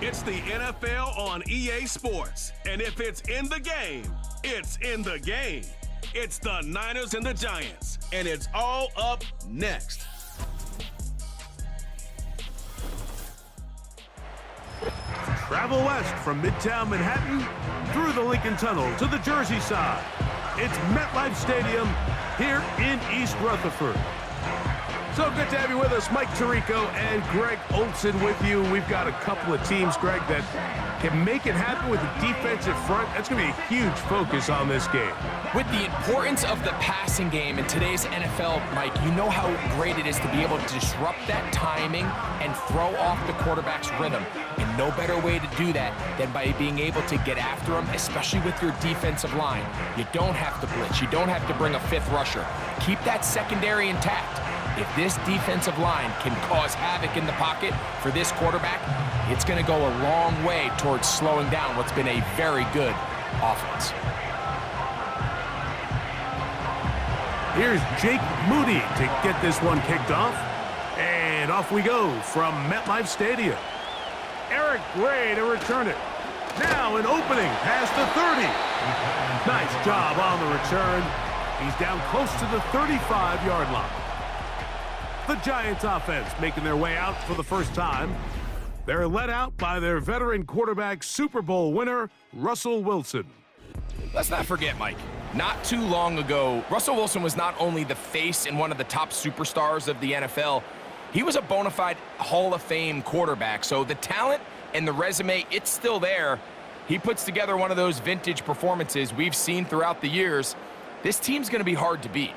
It's the NFL on EA Sports. And if it's in the game, it's in the game. It's the Niners and the Giants. And it's all up next. Travel west from Midtown Manhattan through the Lincoln Tunnel to the Jersey side. It's MetLife Stadium here in East Rutherford. So good to have you with us. Mike Tirico and Greg Olson with you. We've got a couple of teams, Greg, that can make it happen with the defensive front. That's going to be a huge focus on this game. With the importance of the passing game in today's NFL, Mike, you know how great it is to be able to disrupt that timing and throw off the quarterback's rhythm. And no better way to do that than by being able to get after them, especially with your defensive line. You don't have to blitz. You don't have to bring a fifth rusher. Keep that secondary intact. If this defensive line can cause havoc in the pocket for this quarterback, it's going to go a long way towards slowing down what's been a very good offense. Here's Jake Moody to get this one kicked off. And off we go from MetLife Stadium. Eric Gray to return it. Now an opening past the 30. Nice job on the return. He's down close to the 35-yard line. The Giants offense making their way out for the first time. They're led out by their veteran quarterback, Super Bowl winner, Russell Wilson. Let's not forget, Mike, not too long ago, Russell Wilson was not only the face and one of the top superstars of the NFL, he was a bona fide Hall of Fame quarterback. So the talent and the resume, it's still there. He puts together one of those vintage performances we've seen throughout the years. This team's going to be hard to beat.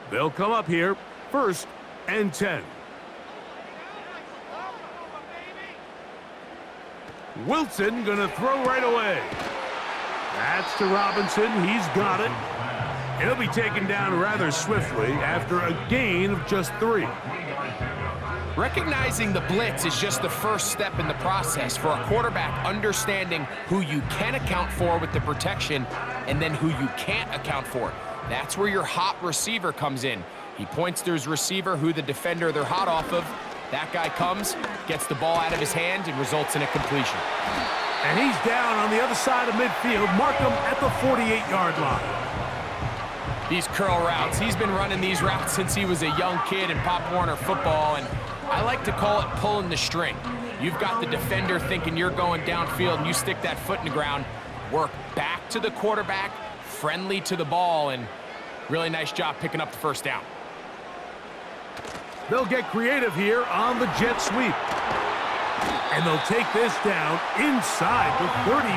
They'll come up here first and 10. Wilson gonna throw right away. That's to Robinson. He's got it. He'll be taken down rather swiftly after a gain of just 3. Recognizing the blitz is just the first step in the process for a quarterback, understanding who you can account for with the protection and then who you can't account for. That's where your hot receiver comes in. He points to his receiver, who the defender they're hot off of. That guy comes, gets the ball out of his hand, and results in a completion. And he's down on the other side of midfield. Mark him at the 48-yard line. These curl routes, he's been running these routes since he was a young kid in Pop Warner football, and I like to call it pulling the string. You've got the defender thinking you're going downfield, and you stick that foot in the ground, work back to the quarterback, friendly to the ball, and really nice job picking up the first down. They'll get creative here on the jet sweep. And they'll take this down inside the 35.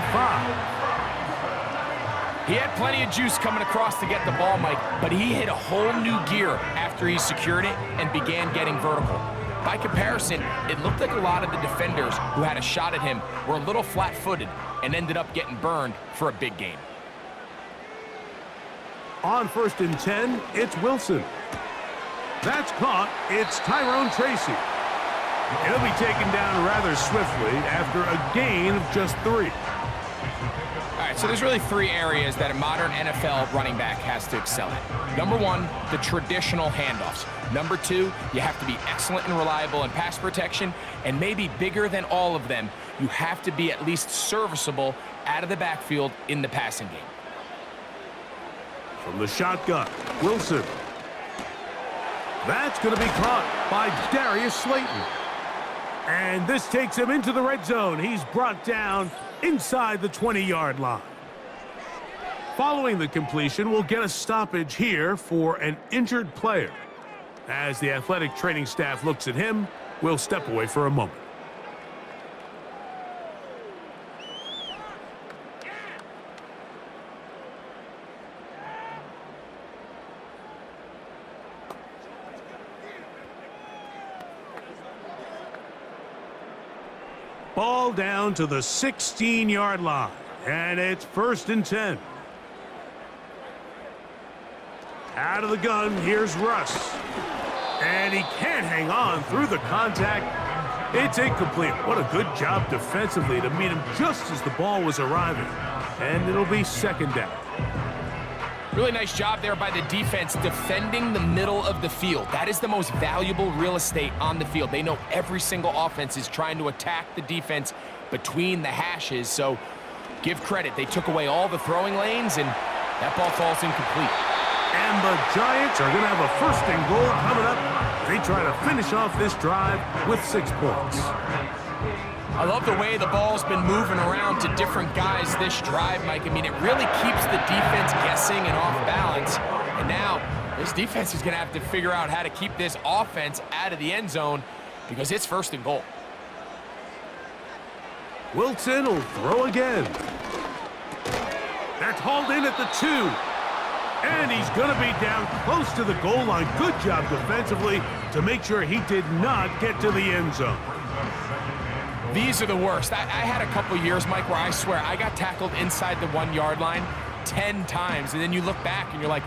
He had plenty of juice coming across to get the ball, Mike, but he hit a whole new gear after he secured it and began getting vertical. By comparison, it looked like a lot of the defenders who had a shot at him were a little flat-footed and ended up getting burned for a big gain. On first and 10, it's Wilson. That's caught. It's Tyrone Tracy. He'll be taken down rather swiftly after a gain of just 3. All right, so there's really 3 areas that a modern NFL running back has to excel at. Number 1, the traditional handoffs. Number 2, you have to be excellent and reliable in pass protection. And maybe bigger than all of them, you have to be at least serviceable out of the backfield in the passing game. From the shotgun, Wilson. That's going to be caught by Darius Slayton. And this takes him into the red zone. He's brought down inside the 20-yard line. Following the completion, we'll get a stoppage here for an injured player. As the athletic training staff looks at him, we'll step away for a moment. Ball down to the 16-yard line, and it's first and 10. Out of the gun, here's Russ. And he can't hang on through the contact. It's incomplete. What a good job defensively to meet him just as the ball was arriving. And it'll be second down. Really nice job there by the defense defending the middle of the field. That is the most valuable real estate on the field. They know every single offense is trying to attack the defense between the hashes. So give credit. They took away all the throwing lanes, and that ball falls incomplete. And the Giants are going to have a 1st and goal coming up. They try to finish off this drive with 6 points. I love the way the ball's been moving around to different guys this drive, Mike. I mean, it really keeps the defense guessing and off balance. And now this defense is going to have to figure out how to keep this offense out of the end zone because it's 1st and goal. Wilson will throw again. That's hauled in at the 2. And he's going to be down close to the goal line. Good job defensively to make sure he did not get to the end zone. These are the worst. I had a couple years, Mike, where I swear I got tackled inside the 1-yard line 10 times. And then you look back and you're like,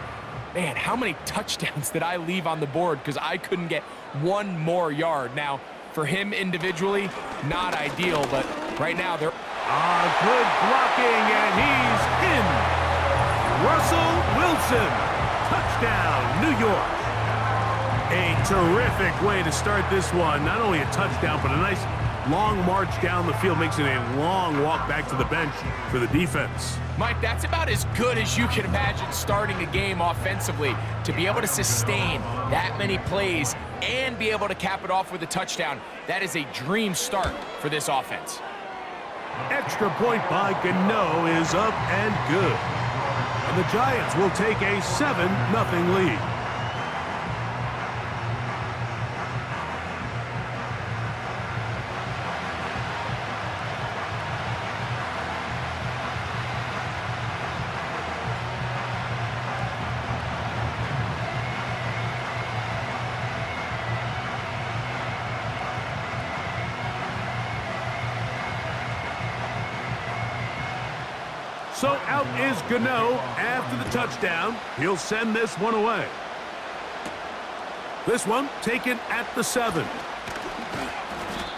man, how many touchdowns did I leave on the board because I couldn't get 1 more yard? Now, for him individually, not ideal, but right now they're... Good blocking, and he's in. Russell Wilson, touchdown, New York. A terrific way to start this one. Not only a touchdown, but a nice long march down the field. Makes it a long walk back to the bench for the defense. Mike, that's about as good as you can imagine starting a game offensively. To be able to sustain that many plays and be able to cap it off with a touchdown, that is a dream start for this offense. Extra point by Gano is up and good. And the Giants will take a 7-0 lead. So out is Gano after the touchdown. He'll send this one away. This one taken at the 7.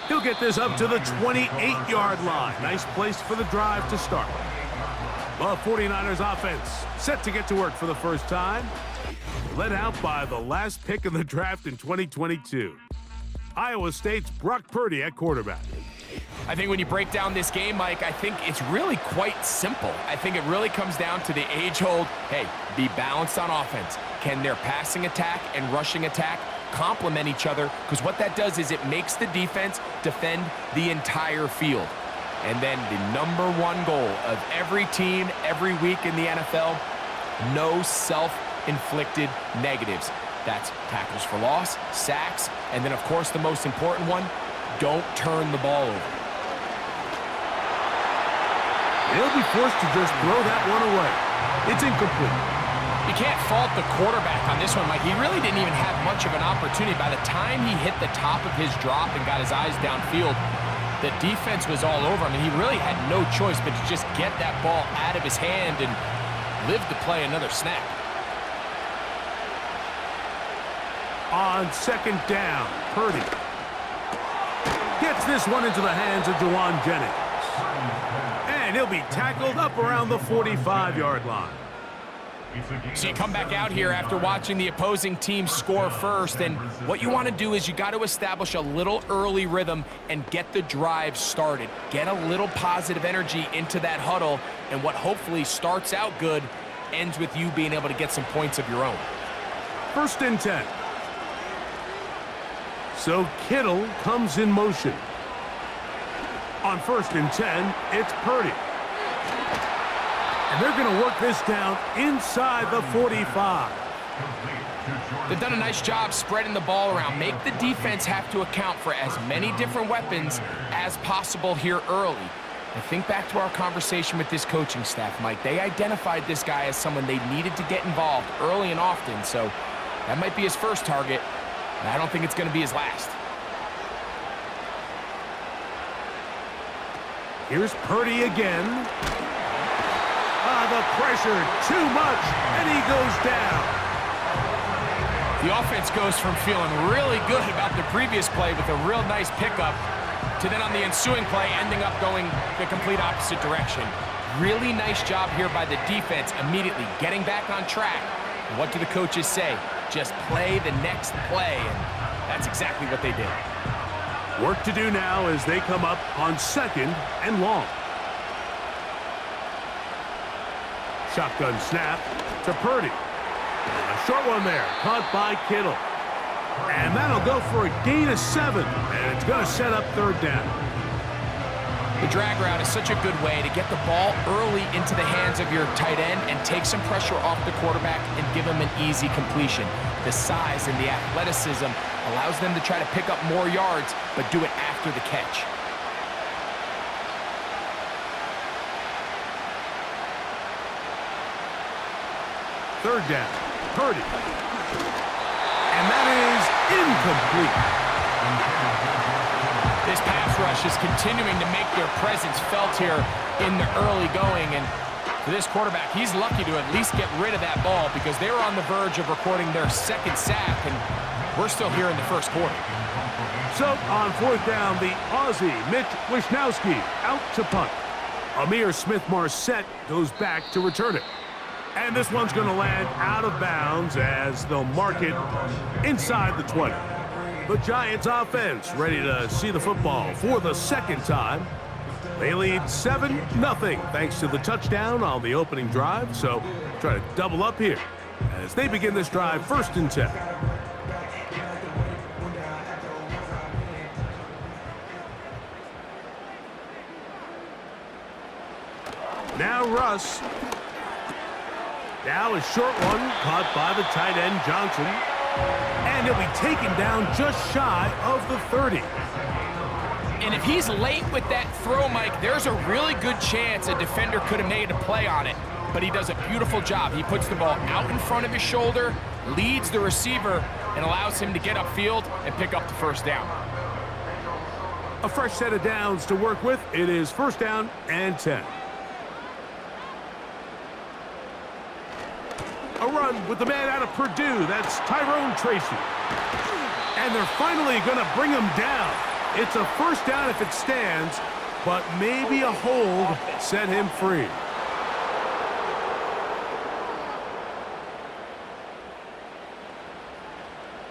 He'll get this up to the 28-yard line. Nice place for the drive to start. The 49ers offense set to get to work for the first time. Led out by the last pick of the draft in 2022. Iowa State's Brock Purdy at quarterback. I think when you break down this game, Mike, I think it's really quite simple. I think it really comes down to the age-old, hey, be balanced on offense. Can their passing attack and rushing attack complement each other? Because what that does is it makes the defense defend the entire field. And then the #1 goal of every team every week in the NFL, no self-inflicted negatives. That's tackles for loss, sacks, and then, of course, the most important one, don't turn the ball over. They'll be forced to just throw that one away. It's incomplete. You can't fault the quarterback on this one, Mike. He really didn't even have much of an opportunity. By the time he hit the top of his drop and got his eyes downfield, the defense was all over him, and he really had no choice but to just get that ball out of his hand and live to play another snap. On 2nd down, Purdy gets this one into the hands of Juwan Jennings. And he'll be tackled up around the 45-yard line. So you come back out here after watching the opposing team score first, and what you want to do is you got to establish a little early rhythm and get the drive started. Get a little positive energy into that huddle, and what hopefully starts out good ends with you being able to get some points of your own. 1st and 10. So Kittle comes in motion. On 1st and 10, it's Purdy. And they're going to work this down inside the 45. They've done a nice job spreading the ball around. Make the defense have to account for as many different weapons as possible here early. And think back to our conversation with this coaching staff, Mike. They identified this guy as someone they needed to get involved early and often. So that might be his first target. I don't think it's going to be his last. Here's Purdy again. The pressure, too much, and he goes down. The offense goes from feeling really good about the previous play with a real nice pickup to then on the ensuing play ending up going the complete opposite direction. Really nice job here by the defense immediately getting back on track. And what do the coaches say? Just play the next play, and that's exactly what they did. Work to do now as they come up on 2nd and long. Shotgun snap to Purdy. A short one there, caught by Kittle. And that'll go for a gain of 7, and it's going to set up 3rd down. The drag route is such a good way to get the ball early into the hands of your tight end and take some pressure off the quarterback and give him an easy completion. The size and the athleticism allows them to try to pick up more yards, but do it after the catch. Third down, Purdy. And that is incomplete. This pass rush is continuing to make their presence felt here in the early going. And for this quarterback, he's lucky to at least get rid of that ball because they were on the verge of recording their 2nd sack, and we're still here in the 1st quarter. So on 4th down, the Aussie, Mitch Wishnowsky, out to punt. Amir Smith-Marset goes back to return it. And this one's going to land out of bounds as they'll mark it inside the 20. The Giants offense ready to see the football for the 2nd time. They lead 7-0 thanks to the touchdown on the opening drive. So try to double up here as they begin this drive 1st and 10. Now Russ. Now a short one caught by the tight end Johnson. And he'll be taken down just shy of the 30. And if he's late with that throw, Mike, there's a really good chance a defender could have made a play on it. But he does a beautiful job. He puts the ball out in front of his shoulder, leads the receiver, and allows him to get upfield and pick up the 1st down. A fresh set of downs to work with. It is 1st down and 10. A run with the man out of Purdue. That's Tyrone Tracy. And they're finally going to bring him down. It's a 1st down if it stands, but maybe a hold set him free.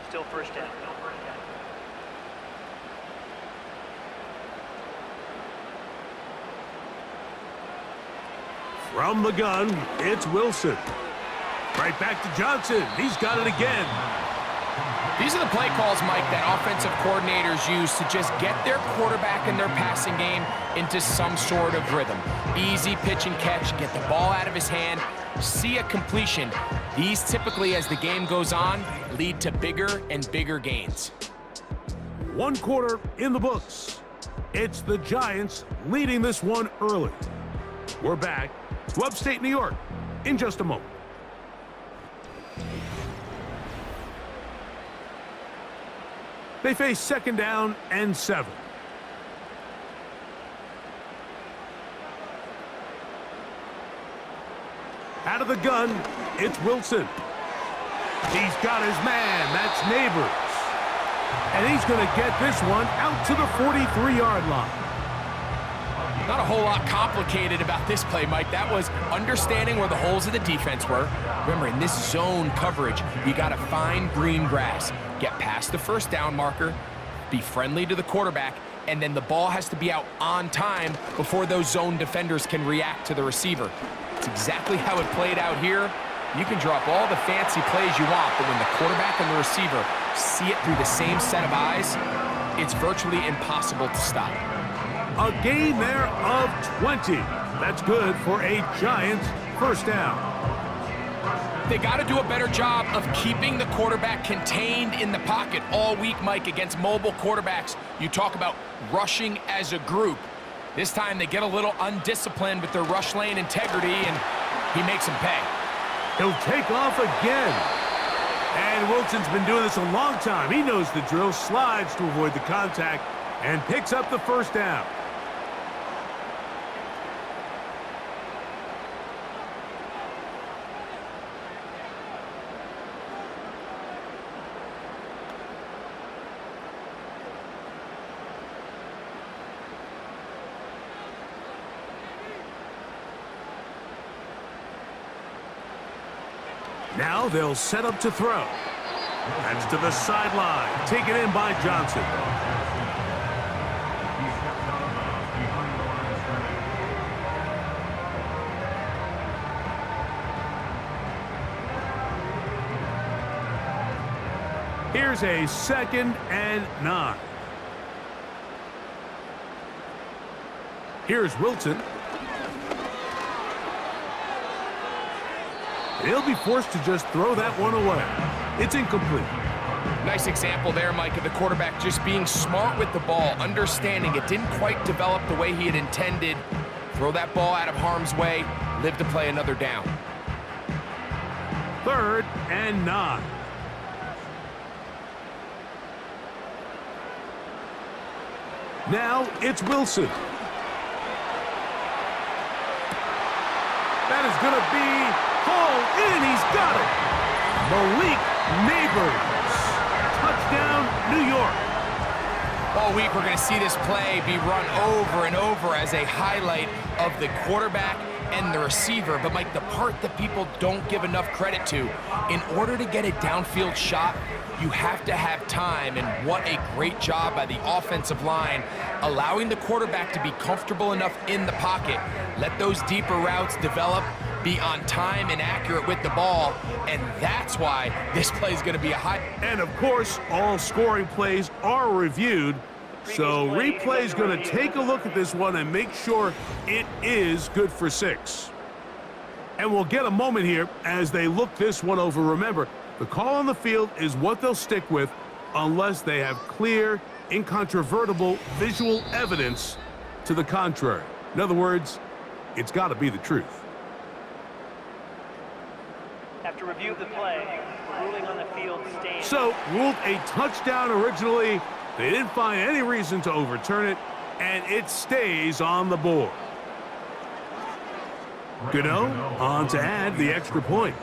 Still 1st down. From the gun, it's Wilson. Right back to Johnson. He's got it again. These are the play calls, Mike, that offensive coordinators use to just get their quarterback and their passing game into some sort of rhythm. Easy pitch and catch, get the ball out of his hand, see a completion. These typically, as the game goes on, lead to bigger and bigger gains. 1 quarter in the books. It's the Giants leading this one early. We're back to upstate New York in just a moment. They face 2nd down and 7. Out of the gun, it's Wilson. He's got his man. That's Neighbors. And he's going to get this one out to the 43-yard line. Not a whole lot complicated about this play, Mike. That was understanding where the holes of the defense were. Remember, in this zone coverage, you got to find green grass. Get past the 1st down marker, be friendly to the quarterback, and then the ball has to be out on time before those zone defenders can react to the receiver. It's exactly how it played out here. You can drop all the fancy plays you want, but when the quarterback and the receiver see it through the same set of eyes, it's virtually impossible to stop. A gain there of 20. That's good for a Giants 1st down. They got to do a better job of keeping the quarterback contained in the pocket all week, Mike, against mobile quarterbacks. You talk about rushing as a group. This time they get a little undisciplined with their rush lane integrity, and he makes them pay. He'll take off again. And Wilson's been doing this a long time. He knows the drill, slides to avoid the contact, and picks up the 1st down. Now they'll set up to throw. That's to the sideline. Taken in by Johnson. Here's a 2nd and 9. Here's Wilson. He'll be forced to just throw that one away. It's incomplete. Nice example there, Mike, of the quarterback just being smart with the ball, understanding it didn't quite develop the way he had intended. Throw that ball out of harm's way, live to play another down. 3rd and 9. Now it's Wilson. That is going to be hauled in. He's got it. Malik Neighbors. Touchdown, New York. All week, we're going to see this play be run over and over as a highlight of the quarterback and the receiver. But, Mike, the part that people don't give enough credit to, in order to get a downfield shot, you have to have time, and what a great job by the offensive line, allowing the quarterback to be comfortable enough in the pocket, let those deeper routes develop, be on time and accurate with the ball, and that's why this play is going to be a high. And, of course, all scoring plays are reviewed, so replay is going to take a look at this one and make sure it is good for 6. And we'll get a moment here as they look this one over. Remember, the call on the field is what they'll stick with unless they have clear, incontrovertible visual evidence to the contrary. In other words, it's got to be the truth. After review of the play, ruling on the field stands. So, ruled a touchdown originally. They didn't find any reason to overturn it, and it stays on the board. Gano on to add the extra point.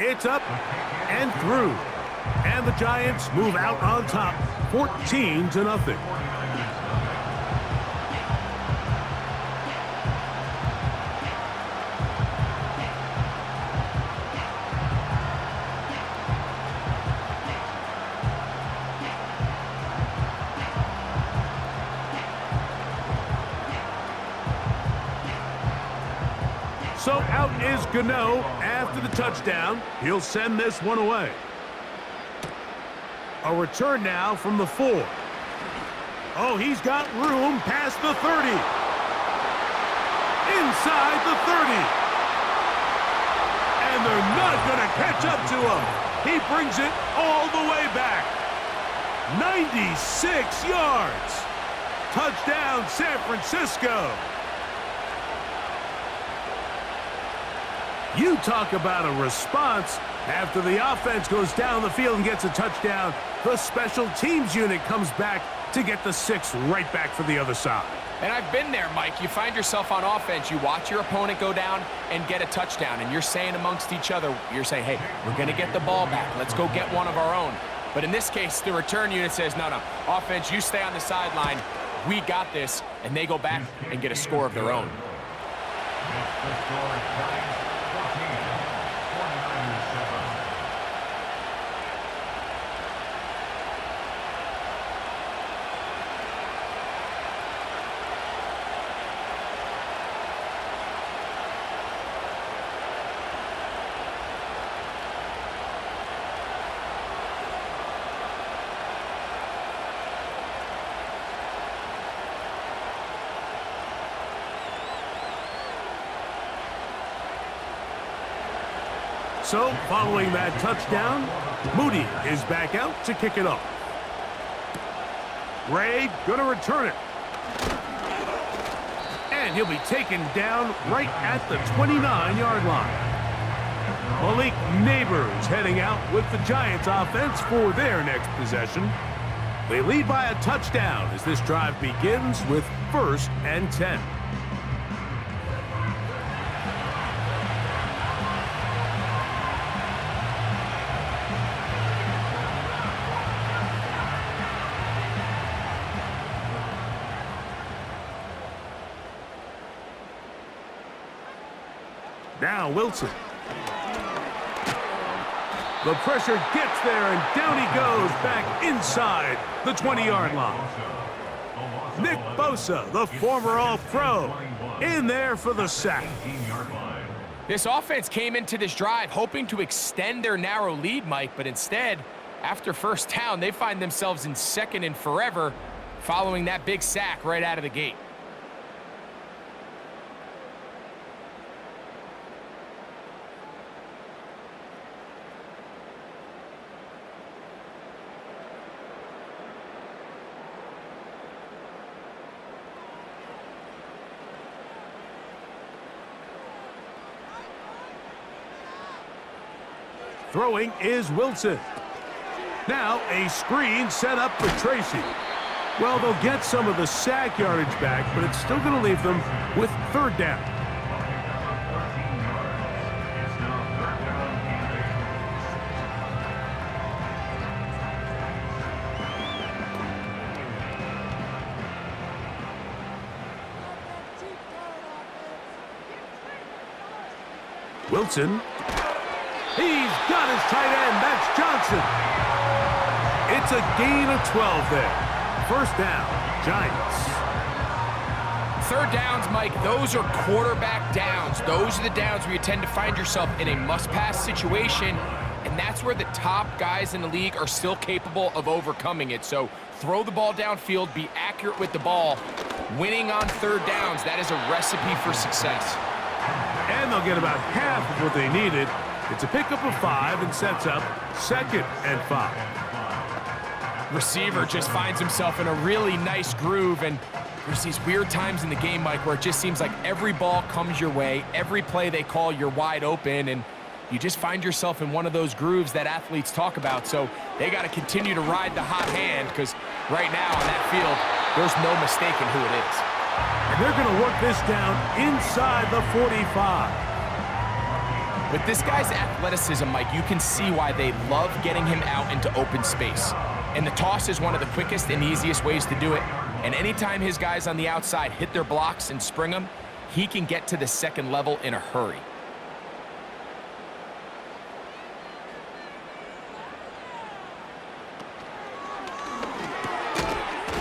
It's up and through. And the Giants move out on top, 14-0. So out is Gano after the touchdown. He'll send this one away. A return now from the 4. Oh, he's got room past the 30. Inside the 30. And they're not going to catch up to him. He brings it all the way back. 96 yards. Touchdown, San Francisco. You talk about a response. After the offense goes down the field and gets a touchdown, the special teams unit comes back to get the 6 right back for the other side. And I've been there, Mike. You find yourself on offense, you watch your opponent go down and get a touchdown, and you're saying amongst each other, you're saying, hey, we're going to get the ball back. Let's go get one of our own. But in this case, the return unit says, no, offense, you stay on the sideline. We got this, and they go back and get a score of their own. So, following that touchdown, Moody is back out to kick it off. Ray gonna return it. And he'll be taken down right at the 29-yard line. Malik Neighbors heading out with the Giants offense for their next possession. They lead by a touchdown as this drive begins with 1st and 10. Now Wilson. The pressure gets there, and down he goes back inside the 20-yard line. Nick Bosa, the former All-Pro, in there for the sack. This offense came into this drive hoping to extend their narrow lead, Mike, but instead, after first down, they find themselves in second and forever following that big sack right out of the gate. Throwing is Wilson. Now a screen set up for Tracy. Well, they'll get some of the sack yardage back, but it's still going to leave them with third down. Wilson. He's got his tight end. That's Johnson. It's a gain of 12 there. First down, Giants. Third downs, Mike, those are quarterback downs. Those are the downs where you tend to find yourself in a must-pass situation, and that's where the top guys in the league are still capable of overcoming it. So throw the ball downfield, be accurate with the ball. Winning on third downs, that is a recipe for success. And they'll get about half of what they needed. It's a pickup of 5 and sets up 2nd and 5. Receiver just finds himself in a really nice groove, and there's these weird times in the game, Mike, where it just seems like every ball comes your way, every play they call, you're wide open, and you just find yourself in one of those grooves that athletes talk about. So they got to continue to ride the hot hand, because right now on that field, there's no mistaking who it is. And they're going to work this down inside the 45. With this guy's athleticism, Mike, you can see why they love getting him out into open space. And the toss is one of the quickest and easiest ways to do it. And anytime his guys on the outside hit their blocks and spring them, he can get to the second level in a hurry.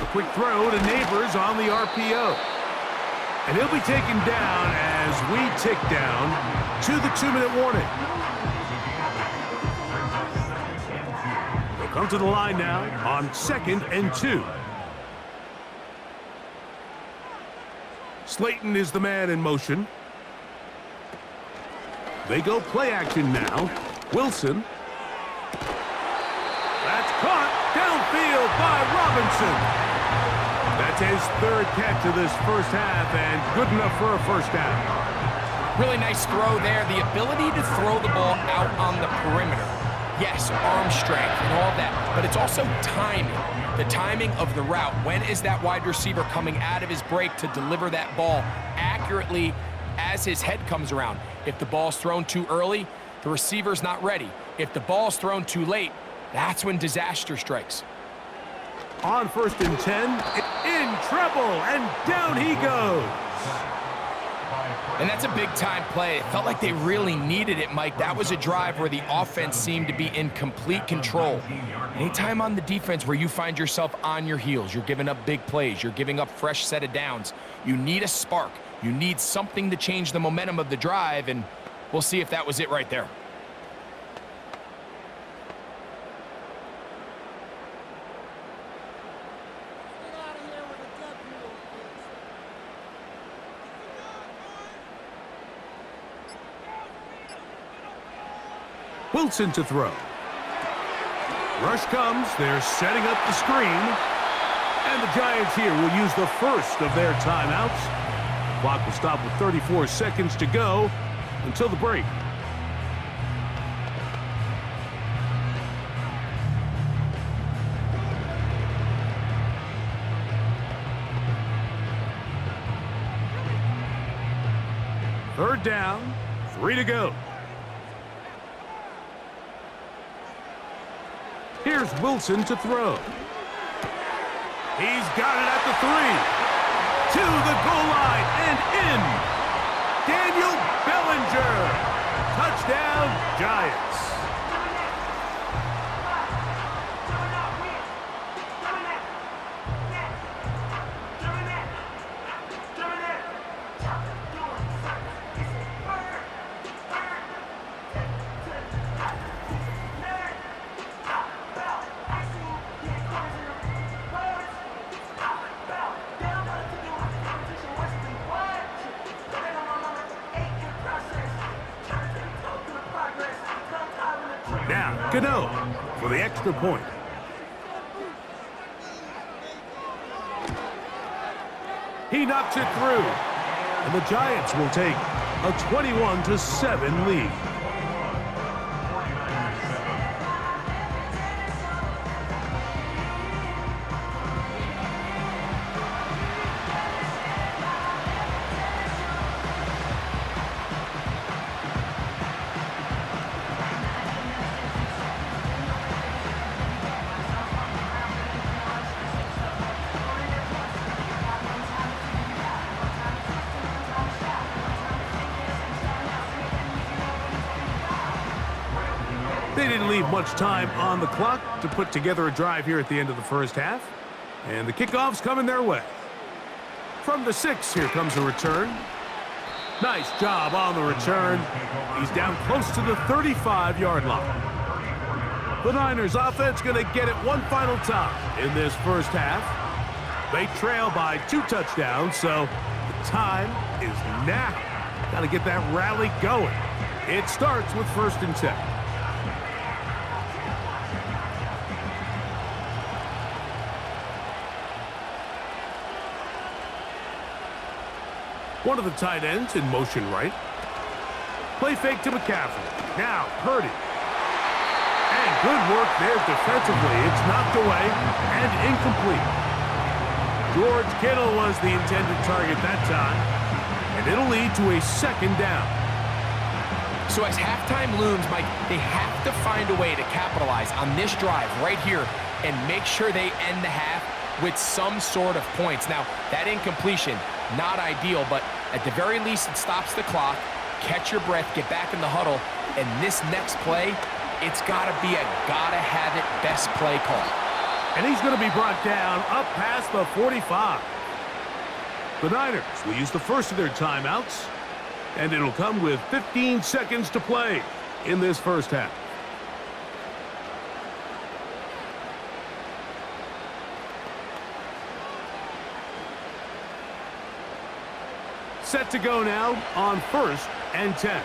A quick throw to Neighbors on the RPO. And he'll be taken down as we tick down to the 2-minute warning. They'll come to the line now on 2nd and 2. Slayton is the man in motion. They go play action now. Wilson. That's caught downfield by Robinson. That's his 3rd catch of this first half, and good enough for a first down. Really nice throw there. The ability to throw the ball out on the perimeter. Yes, arm strength and all that, but it's also timing. The timing of the route. When is that wide receiver coming out of his break to deliver that ball accurately as his head comes around? If the ball's thrown too early, the receiver's not ready. If the ball's thrown too late, that's when disaster strikes. On 1st and 10, in trouble, and down he goes. And that's a big-time play. It felt like they really needed it, Mike. That was a drive where the offense seemed to be in complete control. Anytime on the defense where you find yourself on your heels, you're giving up big plays, you're giving up fresh set of downs, you need a spark. You need something to change the momentum of the drive, and we'll see if that was it right there. Wilson to throw. Rush comes. They're setting up the screen. And the Giants here will use the first of their timeouts. The clock will stop with 34 seconds to go until the break. Third down, 3 to go. Here's Wilson to throw. He's got it at the 3. To the goal line and in. Daniel Bellinger. Touchdown, Giants. Gano for the extra point. He knocks it through, and the Giants will take a 21-7 lead. They didn't leave much time on the clock to put together a drive here at the end of the first half. And the kickoff's coming their way. From the 6, here comes a return. Nice job on the return. He's down close to the 35-yard line. The Niners offense going to get it one final time in this first half. They trail by 2 touchdowns, so the time is now. Got to get that rally going. It starts with 1st and 10. One of the tight ends in motion right. Play fake to McCaffrey. Now Purdy. And good work there defensively. It's knocked away and incomplete. George Kittle was the intended target that time. And it'll lead to a 2nd down. So as halftime looms, Mike, they have to find a way to capitalize on this drive right here and make sure they end the half with some sort of points. Now, that incompletion, not ideal, but at the very least, it stops the clock. Catch your breath, get back in the huddle, and this next play, it's got to be a gotta-have-it best play call. And he's going to be brought down up past the 45. The Niners will use the first of their timeouts, and it'll come with 15 seconds to play in this first half. Set to go now on 1st and 10.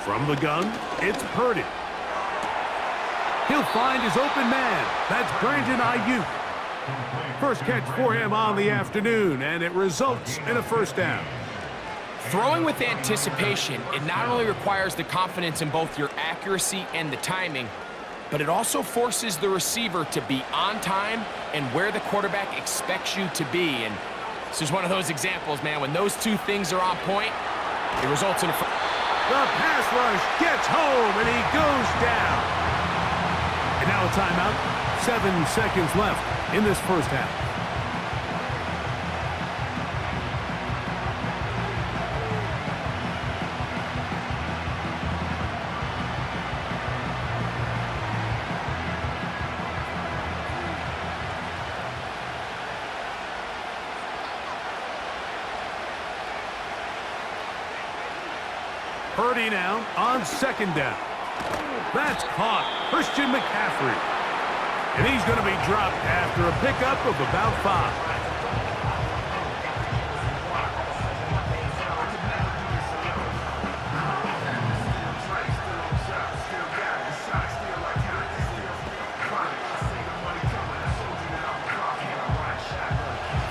From the gun, it's Purdy. He'll find his open man. That's Brandon Ayuk. First catch for him on the afternoon, and it results in a 1st down. Throwing with anticipation, it not only requires the confidence in both your accuracy and the timing, but it also forces the receiver to be on time and where the quarterback expects you to be. And this is one of those examples, man. When those 2 things are on point, it results in a... The pass rush gets home, and he goes down. And now a timeout. 7 seconds left in this first half. Purdy now on 2nd down. That's caught. Christian McCaffrey. And he's going to be dropped after a pickup of about 5.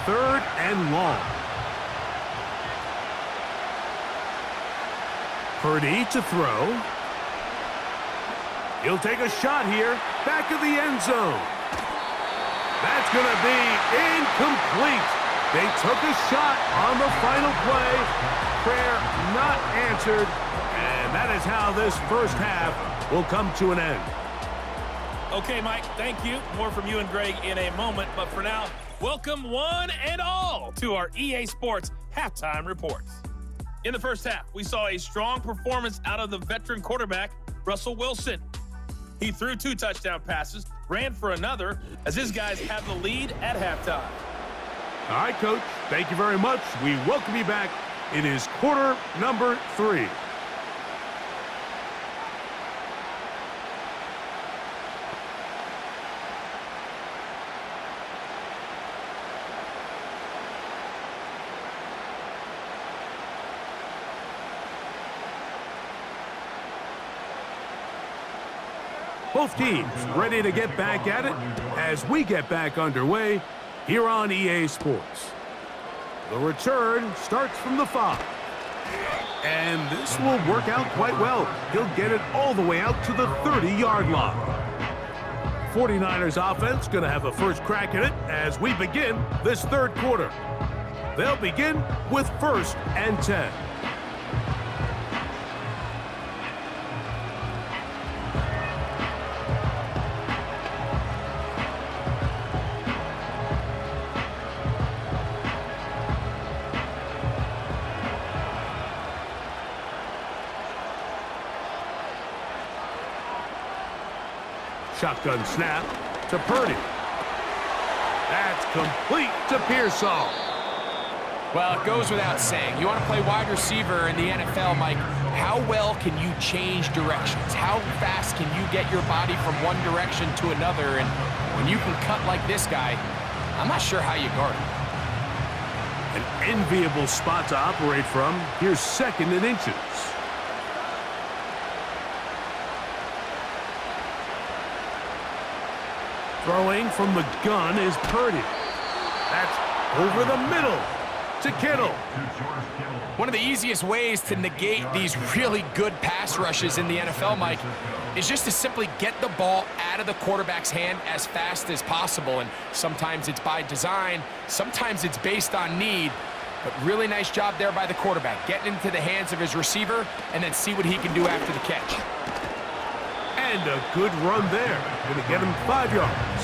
Third and long. Purdy to throw. He'll take a shot here. Back of the end zone. That's going to be incomplete. They took a shot on the final play. Prayer not answered. And that is how this first half will come to an end. Okay, Mike, thank you. More from you and Greg in a moment. But for now, welcome one and all to our EA Sports Halftime Reports. In the first half, we saw a strong performance out of the veteran quarterback, Russell Wilson. He threw 2 touchdown passes, ran for another, as his guys have the lead at halftime. All right, Coach. Thank you very much. We welcome you back. It is quarter number 3. Both teams ready to get back at it as we get back underway here on EA Sports. The return starts from the 5. And this will work out quite well. He'll get it all the way out to the 30-yard line. 49ers offense going to have the first crack at it as we begin this third quarter. They'll begin with 1st and 10. Shotgun snap to Purdy. That's complete to Pearsall. Well, it goes without saying. You want to play wide receiver in the NFL, Mike, how well can you change directions? How fast can you get your body from one direction to another? And when you can cut like this guy, I'm not sure how you guard him. An enviable spot to operate from. Here's 2nd and inches. Throwing from the gun is Purdy. That's over the middle to Kittle. One of the easiest ways to negate these really good pass rushes in the NFL, Mike, is just to simply get the ball out of the quarterback's hand as fast as possible. And sometimes it's by design, sometimes it's based on need. But really nice job there by the quarterback, getting into the hands of his receiver and then see what he can do after the catch. And a good run there. Going to get him 5 yards.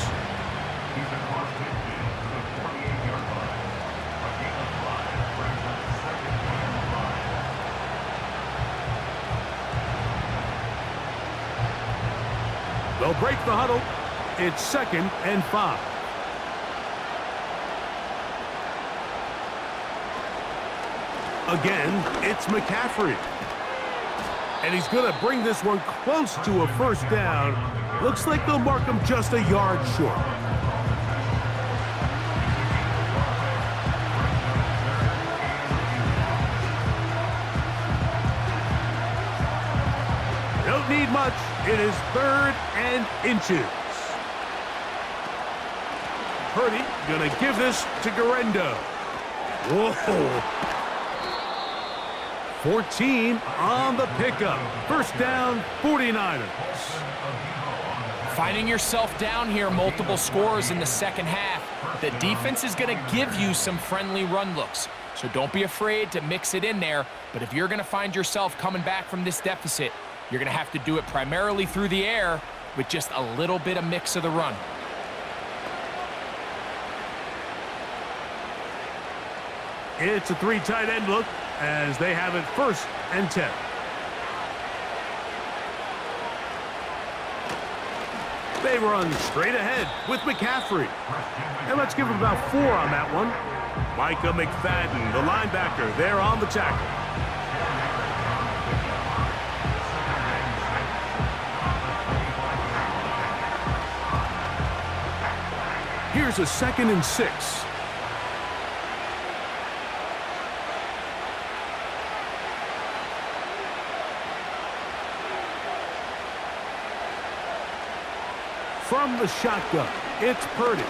They'll break the huddle. It's 2nd and 5. Again, it's McCaffrey. And he's going to bring this one close to a 1st down. Looks like they'll mark him just a yard short. Don't need much. It is 3rd and inches. Purdy going to give this to Garendo. Whoa. 14 on the pickup. 1st down, 49ers. Finding yourself down here, multiple scores in the second half. The defense is going to give you some friendly run looks. So don't be afraid to mix it in there. But if you're going to find yourself coming back from this deficit, you're going to have to do it primarily through the air with just a little bit of mix of the run. It's a 3 tight end look as they have it 1st and 10. They run straight ahead with McCaffrey. And let's give him about 4 on that one. Micah McFadden, the linebacker, there on the tackle. Here's a 2nd and 6. From the shotgun, it's Purdy.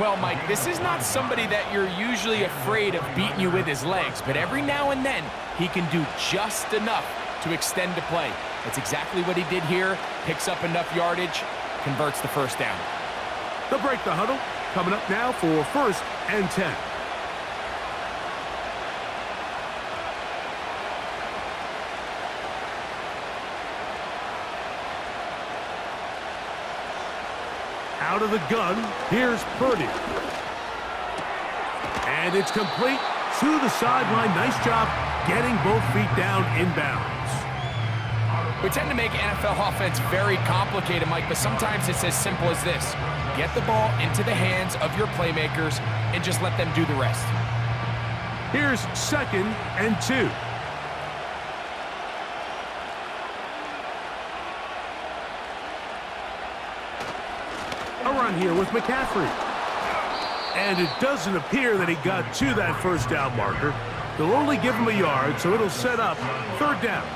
Well, Mike, this is not somebody that you're usually afraid of beating you with his legs, but every now and then he can do just enough to extend the play. That's exactly what he did here. Picks up enough yardage, converts the 1st down. They'll break the huddle. Coming up now for 1st and 10. Out of the gun, here's Purdy. And it's complete to the sideline. Nice job getting both feet down inbounds. We tend to make NFL offense very complicated, Mike, but sometimes it's as simple as this. Get the ball into the hands of your playmakers and just let them do the rest. Here's 2nd and 2. A run here with McCaffrey. And it doesn't appear that he got to that 1st down marker. They'll only give him a yard, so it'll set up 3rd down.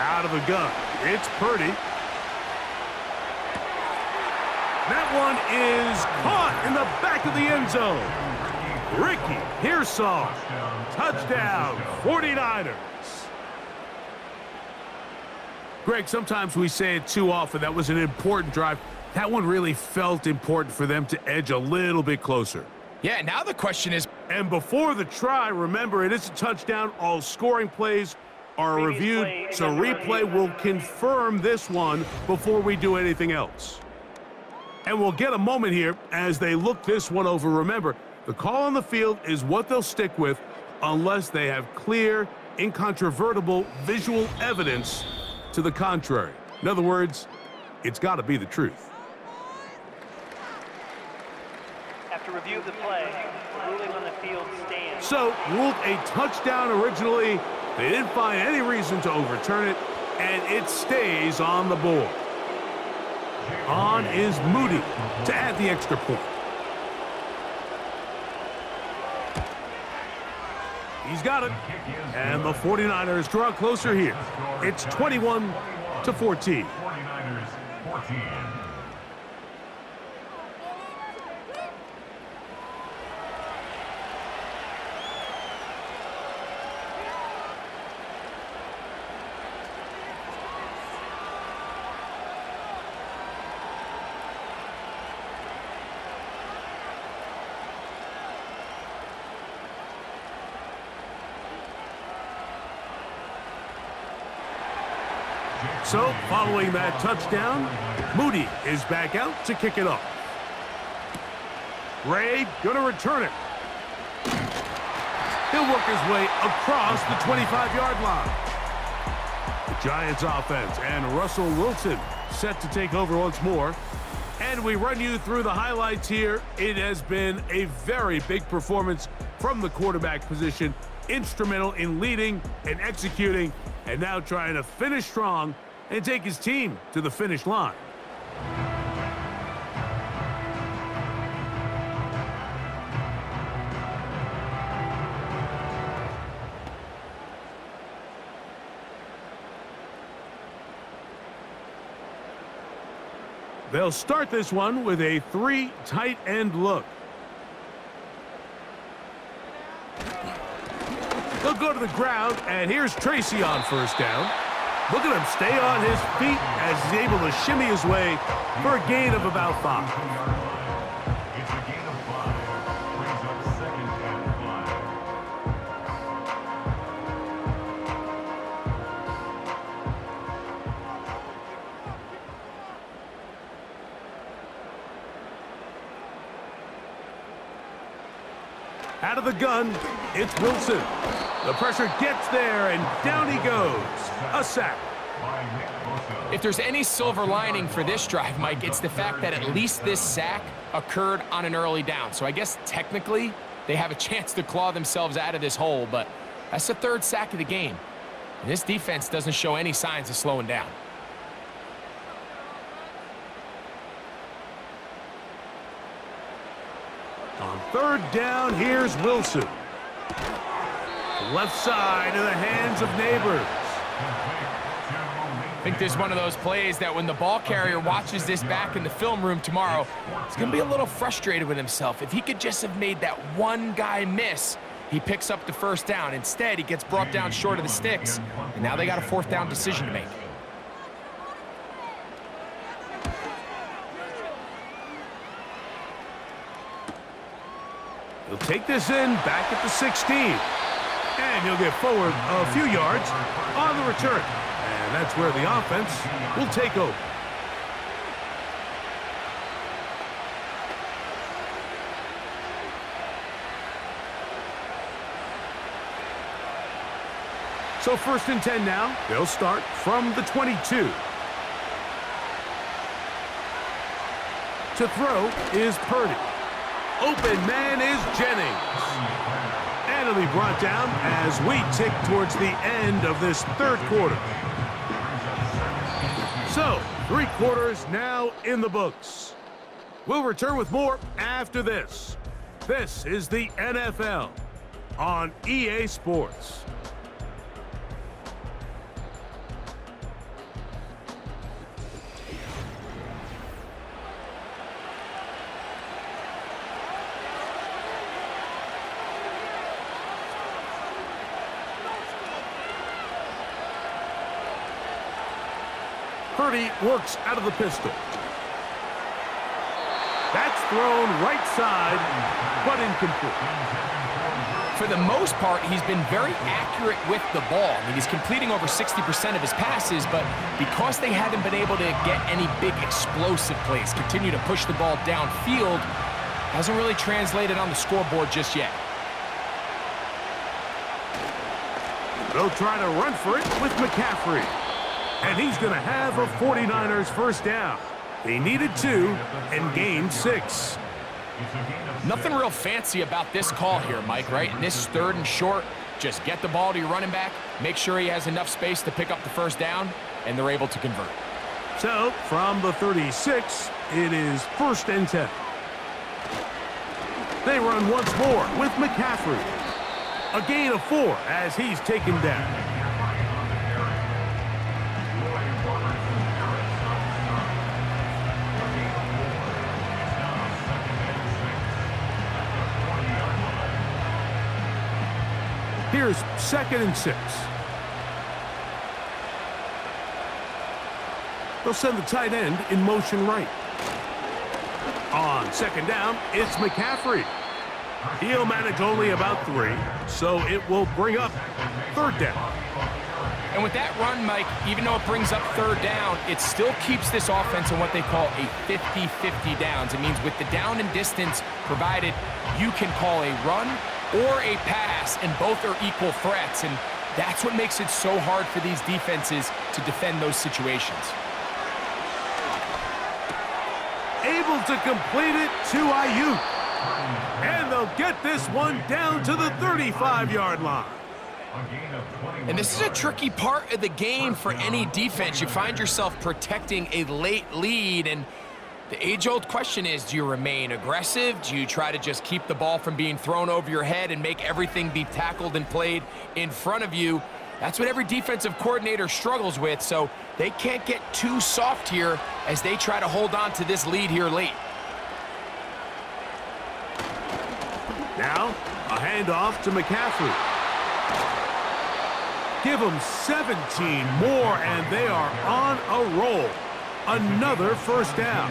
Out of the gun, it's Purdy. That one is caught in the back of the end zone. Ricky Pearsall, touchdown, 49ers. Greg, sometimes we say it too often. That was an important drive. That one really felt important for them to edge a little bit closer. Yeah, now the question is... And before the try, remember, it is a touchdown. All scoring plays are reviewed, so replay will confirm this one before we do anything else. And we'll get a moment here as they look this one over. Remember, the call on the field is what they'll stick with unless they have clear, incontrovertible visual evidence to the contrary. In other words, it's got to be the truth. After review of the play, the ruling on the field stands. So, ruled a touchdown originally. They didn't find any reason to overturn it, and it stays on the board. On is Moody to add the extra point. He's got it. And the 49ers draw closer here. It's 21-14. 49ers 14. So, following that touchdown, Moody is back out to kick it off. Ray gonna return it. He'll work his way across the 25-yard line. The Giants offense and Russell Wilson set to take over once more. And we run you through the highlights here. It has been a very big performance from the quarterback position. Instrumental in leading and executing, and now trying to finish strong and take his team to the finish line. They'll start this one with a 3 tight end look. They'll go to the ground, and here's Tracy on 1st down. Look at him stay on his feet as he's able to shimmy his way for a gain of about 5. It's a gain of 5. Brings up 2nd and 5. Out of the gun, it's Wilson. The pressure gets there, and down he goes. A sack. If there's any silver lining for this drive, Mike, it's the fact that at least this sack occurred on an early down. So I guess technically they have a chance to claw themselves out of this hole, but that's the 3rd sack of the game. And this defense doesn't show any signs of slowing down. On 3rd down, here's Wilson. Left side in the hands of Neighbors. I think this is one of those plays that when the ball carrier watches this back in the film room tomorrow, he's going to be a little frustrated with himself. If he could just have made that one guy miss, he picks up the 1st down. Instead, he gets brought down short of the sticks, and now they got a 4th down decision to make. He'll take this in back at the 16. And he'll get forward a few yards on the return. And that's where the offense will take over. So 1st and 10 now. They'll start from the 22. To throw is Purdy. Open man is Jennings. And finally brought down as we tick towards the end of this third quarter. So, 3 quarters now in the books. We'll return with more after this. This is the NFL on EA Sports. Purdy works out of the pistol. That's thrown right side, but incomplete. For the most part, he's been very accurate with the ball. I mean, he's completing over 60% of his passes, but because they haven't been able to get any big explosive plays, continue to push the ball downfield, hasn't really translated on the scoreboard just yet. They'll try to run for it with McCaffrey. And he's going to have a 49ers first down. They needed 2 and gained 6. Nothing real fancy about this call here, Mike, right? In this 3rd and short, just get the ball to your running back, make sure he has enough space to pick up the first down, and they're able to convert. So, from the 36, it is 1st and 10. They run once more with McCaffrey. A gain of 4 as he's taken down. Here's 2nd and 6. They'll send the tight end in motion right. On 2nd down, it's McCaffrey. He'll manage only about 3, so it will bring up 3rd down. And with that run, Mike, even though it brings up 3rd down, it still keeps this offense in what they call a 50-50 downs. It means with the down and distance provided, you can call a run or a pass, and both are equal threats, and that's what makes it so hard for these defenses to defend those situations. Able to complete it to Ayuk. And they'll get this one down to the 35-yard line. And this is a tricky part of the game for any defense. You find yourself protecting a late lead, and the age-old question is, do you remain aggressive? Do you try to just keep the ball from being thrown over your head and make everything be tackled and played in front of you? That's what every defensive coordinator struggles with, so they can't get too soft here as they try to hold on to this lead here late. Now, a handoff to McCaffrey. Give them 17 more, and they are on a roll. Another first down.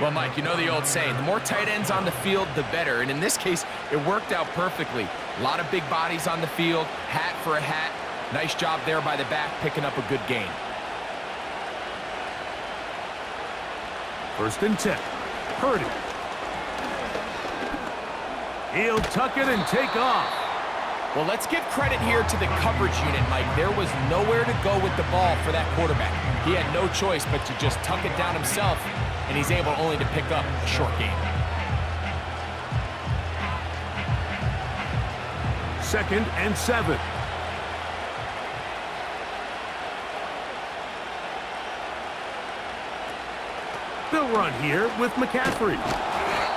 Well, Mike, you know the old saying, the more tight ends on the field, the better. And in this case, it worked out perfectly. A lot of big bodies on the field, hat for a hat. Nice job there by the back, picking up a good gain. 1st and 10. Purdy. He'll tuck it and take off. Well, let's give credit here to the coverage unit, Mike. There was nowhere to go with the ball for that quarterback. He had no choice but to just tuck it down himself, and he's able only to pick up a short gain. 2nd and 7. They'll run here with McCaffrey.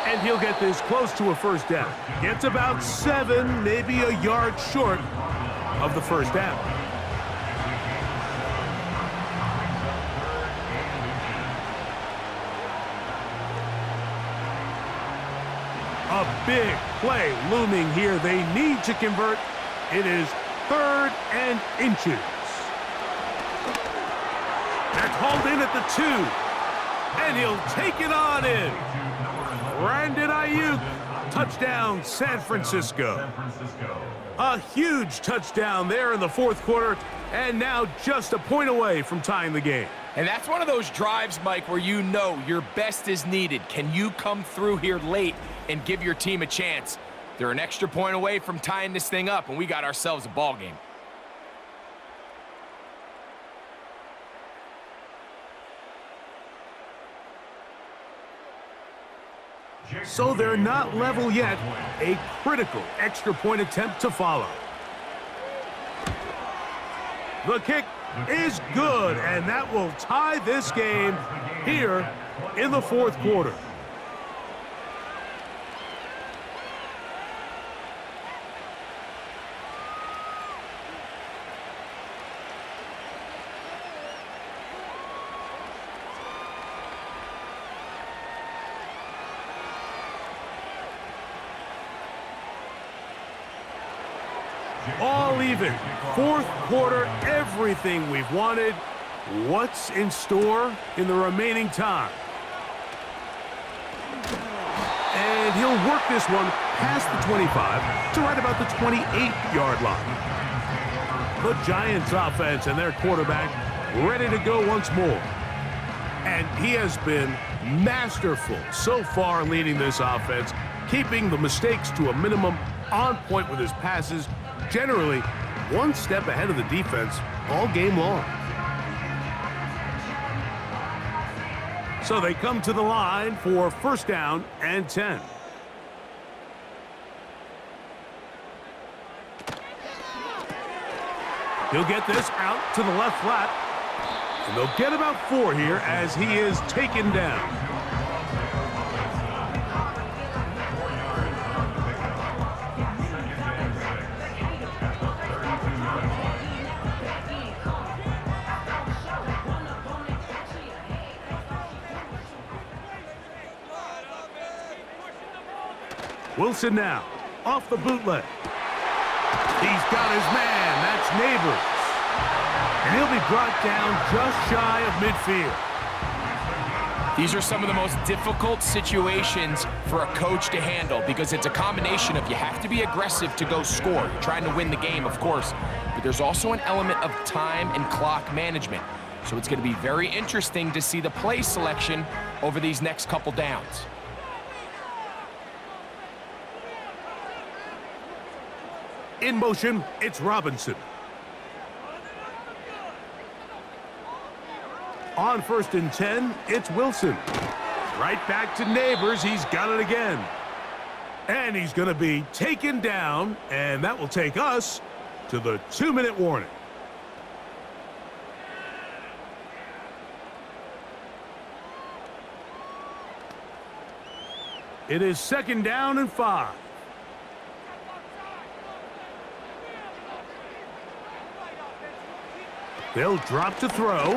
And he'll get this close to a first down. Gets about 7, maybe a yard short of the first down. A big play looming here. They need to convert. It is 3rd and inches. They're called in at the 2. And he'll take it on in. Brandon Ayuk, touchdown San Francisco. A huge touchdown there in the 4th quarter, and now just a point away from tying the game. And that's one of those drives, Mike, where you know your best is needed. Can you come through here late and give your team a chance? They're an extra point away from tying this thing up, and we got ourselves a ball game. So they're not level yet. A critical extra point attempt to follow. The kick is good, and that will tie this game here in the fourth quarter. All even. Fourth quarter, everything we've wanted. What's in store in the remaining time? And he'll work this one past the 25 to right about the 28-yard line. The Giants offense and their quarterback ready to go once more. And he has been masterful so far leading this offense, keeping the mistakes to a minimum, on point with his passes, generally one step ahead of the defense all game long. So they come to the line for first down and 10. He'll get this out to the left flat. And they'll get about 4 here as he is taken down. Wilson now, off the bootleg. He's got his man, that's Neighbors. And he'll be brought down just shy of midfield. These are some of the most difficult situations for a coach to handle because it's a combination of you have to be aggressive to go score. You're trying to win the game, of course, but there's also an element of time and clock management. So it's going to be very interesting to see the play selection over these next couple downs. In motion, it's Robinson. On first and 10, it's Wilson. Right back to Neighbors, he's got it again. And he's going to be taken down, and that will take us to the 2-minute warning. It is second down and 5. They'll drop to throw.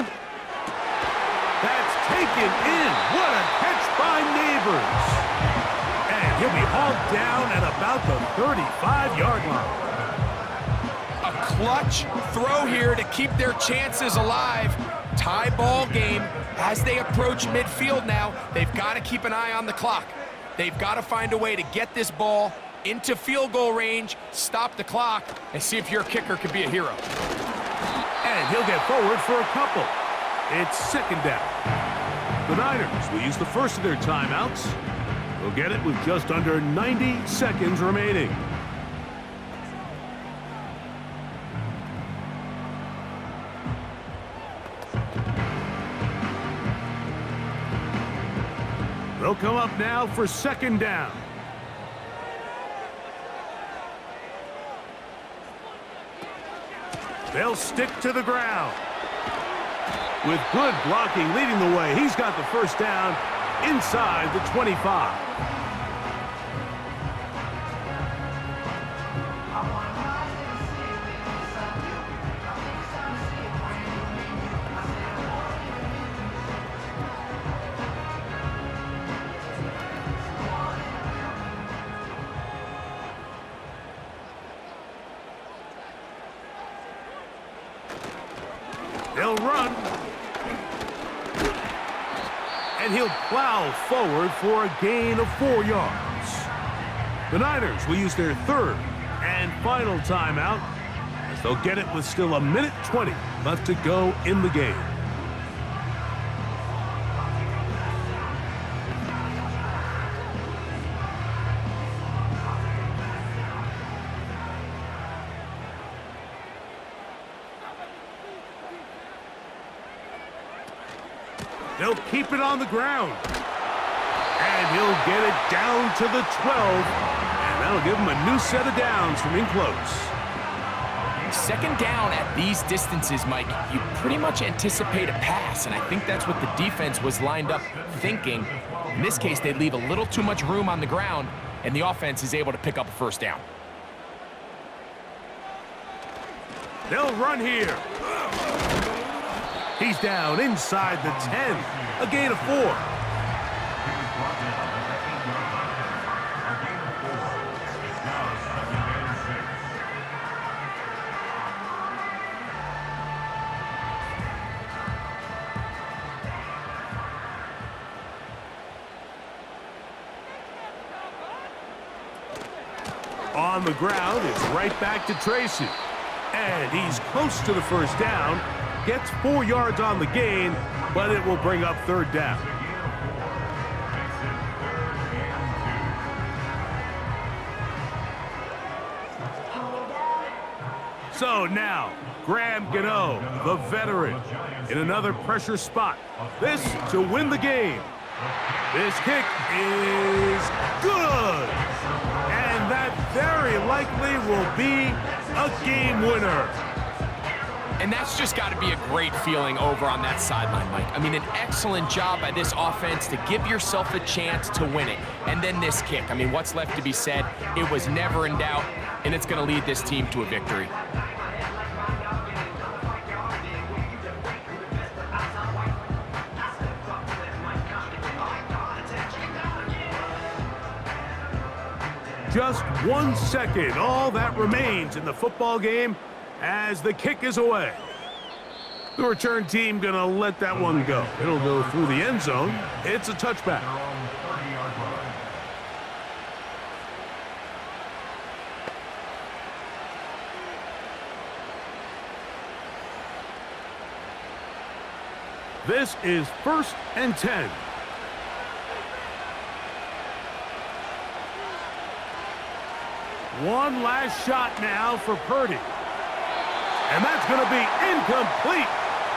That's taken in. What a catch by Neighbors. And he'll be hauled down at about the 35-yard line. A clutch throw here to keep their chances alive. Tie ball game as they approach midfield now. They've got to keep an eye on the clock. They've got to find a way to get this ball into field goal range, stop the clock, and see if your kicker could be a hero. And he'll get forward for a couple. It's second down. The Niners will use the first of their timeouts. They'll get it with just under 90 seconds remaining. They'll come up now for second down. They'll stick to the ground. With good blocking leading the way, he's got the first down inside the 25. They'll run. And he'll plow forward for a gain of 4 yards. The Niners will use their third and final timeout as they'll get it with still 1:20 left to go in the game. They'll keep it on the ground. And And he'll get it down to the 12. And that'll give him a new set of downs from in close. Second down at these distances, Mike, you pretty much anticipate a pass, and I think that's what the defense was lined up thinking. In this case, they leave a little too much room on the ground, and the offense is able to pick up a first down. They'll run here. He's down inside the 10. A gain of 4. On the ground, it's right back to Tracy. And he's close to the first down. Gets 4 yards on the gain, but it will bring up third down. So now, Graham Gano, the veteran, in another pressure spot. This to win the game. This kick is good. And that very likely will be a game winner. And that's just got to be a great feeling over on that sideline, Mike. I mean, an excellent job by this offense to give yourself a chance to win it. And then this kick. I mean, what's left to be said? It was never in doubt, and it's going to lead this team to a victory. Just 1 second, all that remains in the football game as the kick is away. The return team gonna let that one go. It'll go through the end zone. It's a touchback. This is 1st and 10. One last shot now for Purdy. And that's going to be incomplete.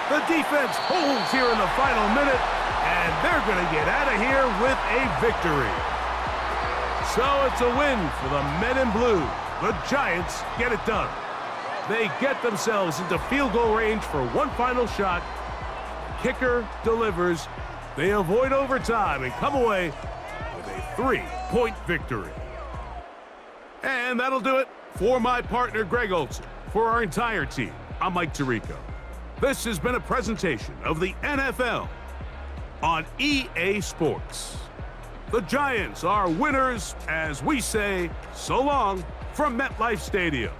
The defense holds here in the final minute, and they're going to get out of here with a victory. So it's a win for the Men in Blue. The Giants get it done. They get themselves into field goal range for one final shot. Kicker delivers. They avoid overtime and come away with a 3-point victory. And that'll do it for my partner, Greg Olson. For our entire team, I'm Mike Tirico. This has been a presentation of the NFL on EA Sports. The Giants are winners as we say so long from MetLife Stadium.